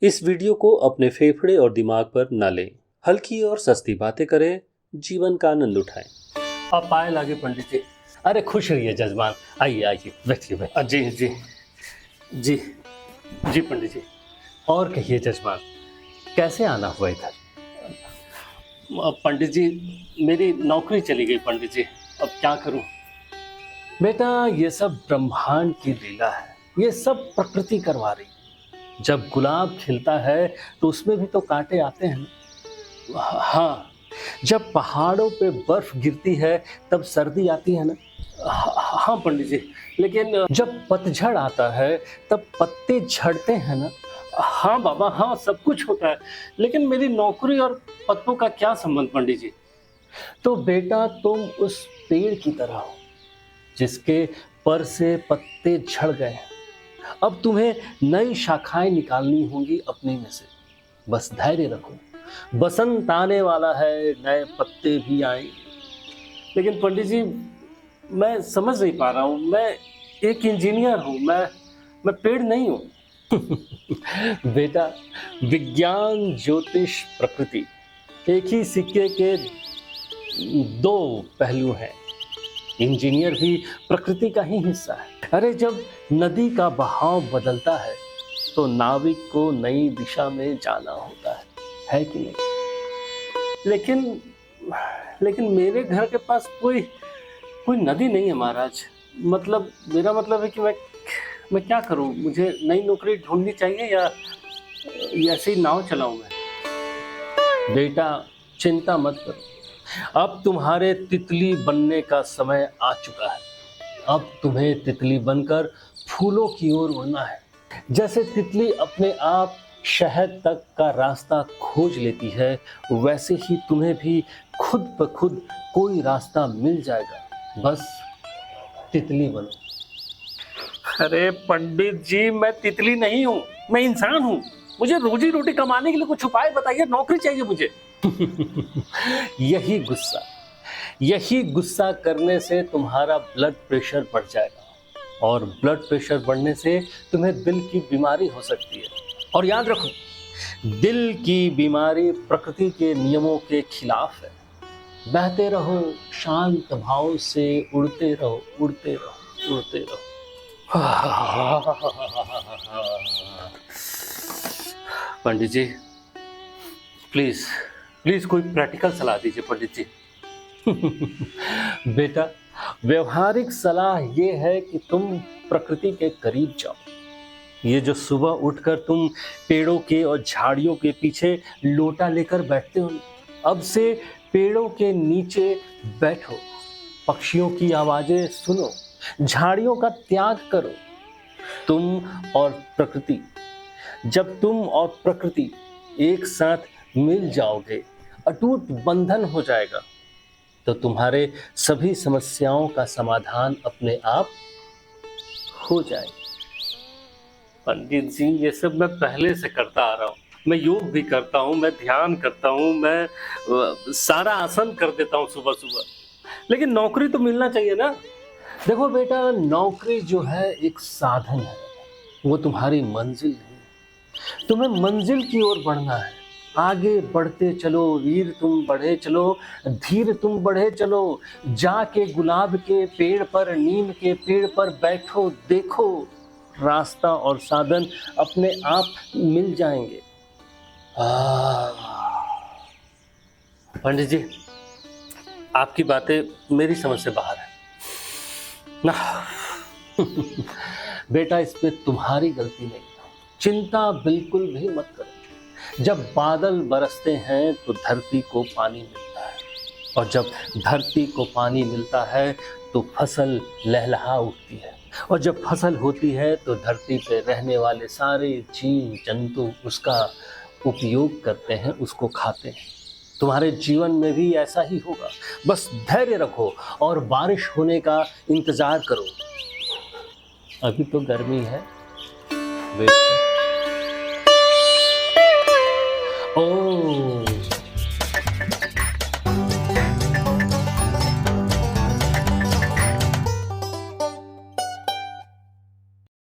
इस वीडियो को अपने फेफड़े और दिमाग पर न लें। हल्की और सस्ती बातें करें, जीवन का आनंद उठाएं। आप पाए लागे पंडित जी। अरे खुश रहिए जजमान, आइए आइए बैठिए बैठिए। जी जी जी जी पंडित जी। और कहिए जजमान, कैसे आना हुआ इधर? पंडित जी, मेरी नौकरी चली गई पंडित जी, अब क्या करूं? बेटा, ये सब ब्रह्मांड की लीला है, ये सब प्रकृति करवा रही है। जब गुलाब खिलता है तो उसमें भी तो कांटे आते हैं ना। हाँ, जब पहाड़ों पे बर्फ गिरती है तब सर्दी आती है ना। हाँ पंडित जी, लेकिन जब पतझड़ आता है तब पत्ते झड़ते हैं ना। हाँ बाबा, हाँ सब कुछ होता है, लेकिन मेरी नौकरी और पत्तों का क्या संबंध पंडित जी? तो बेटा, तुम उस पेड़ की तरह हो जिसके पर से पत्ते झड़ गए हैं। अब तुम्हें नई शाखाएं निकालनी होंगी अपने में से। बस धैर्य रखो, बसंत आने वाला है, नए पत्ते भी आएंगे। लेकिन पंडित जी, मैं समझ नहीं पा रहा हूँ, मैं एक इंजीनियर हूँ, मैं पेड़ नहीं हूँ। बेटा, विज्ञान, ज्योतिष, प्रकृति एक ही सिक्के के दो पहलू हैं। इंजीनियर भी प्रकृति का ही हिस्सा है। अरे, जब नदी का बहाव बदलता है तो नाविक को नई दिशा में जाना होता है कि नहीं? लेकिन मेरे घर के पास कोई कोई नदी नहीं है महाराज। मतलब मेरा मतलब है कि मैं क्या करूं? मुझे नई नौकरी ढूंढनी चाहिए या ऐसे ही नाव चलाऊं मैं? बेटा, चिंता मत करो, अब तुम्हारे तितली बनने का समय आ चुका है। अब तुम्हें तितली बनकर फूलों की ओर उड़ना है। जैसे तितली अपने आप शहद तक का रास्ता खोज लेती है, वैसे ही तुम्हें भी खुद ब खुद कोई रास्ता मिल जाएगा। बस तितली बनो। अरे पंडित जी, मैं तितली नहीं हूँ, मैं इंसान हूँ। मुझे रोजी रोटी कमाने के लिए कुछ उपाय बताइए, नौकरी चाहिए मुझे। यही गुस्सा करने से तुम्हारा ब्लड प्रेशर बढ़ जाएगा, और ब्लड प्रेशर बढ़ने से तुम्हें दिल की बीमारी हो सकती है। और याद रखो, दिल की बीमारी प्रकृति के नियमों के खिलाफ है। बहते रहो, शांत भाव से उड़ते रहो, उड़ते रहो, उड़ते रहो। पंडित जी, प्लीज प्लीज कोई प्रैक्टिकल सलाह दीजिए पंडित जी। बेटा, व्यवहारिक सलाह ये है कि तुम प्रकृति के करीब जाओ। ये जो सुबह उठकर तुम पेड़ों के और झाड़ियों के पीछे लोटा लेकर बैठते हो, अब से पेड़ों के नीचे बैठो, पक्षियों की आवाजें सुनो, झाड़ियों का त्याग करो। तुम और प्रकृति, जब तुम और प्रकृति एक साथ मिल जाओगे, अटूट बंधन हो जाएगा, तो तुम्हारे सभी समस्याओं का समाधान अपने आप हो जाएगा। पंडित जी, ये सब मैं पहले से करता आ रहा हूँ। मैं योग भी करता हूँ, मैं ध्यान करता हूँ, मैं सारा आसन कर देता हूँ सुबह सुबह, लेकिन नौकरी तो मिलना चाहिए ना। देखो बेटा, नौकरी जो है एक साधन है, वो तुम्हारी मंजिल नहीं। तुम्हें मंजिल की ओर बढ़ना है। आगे बढ़ते चलो वीर, तुम बढ़े चलो धीर, तुम बढ़े चलो। जाके गुलाब के पेड़ पर, नीम के पेड़ पर बैठो, देखो रास्ता और साधन अपने आप मिल जाएंगे। पंडित जी, आपकी बातें मेरी समझ से बाहर है ना। बेटा, इस पे तुम्हारी गलती नहीं, चिंता बिल्कुल भी मत करो। जब बादल बरसते हैं तो धरती को पानी मिलता है, और जब धरती को पानी मिलता है तो फसल लहलहा उठती है, और जब फसल होती है तो धरती पे रहने वाले सारे जीव जंतु उसका उपयोग करते हैं, उसको खाते हैं। तुम्हारे जीवन में भी ऐसा ही होगा। बस धैर्य रखो और बारिश होने का इंतजार करो। अभी तो गर्मी है, वेट। ओह,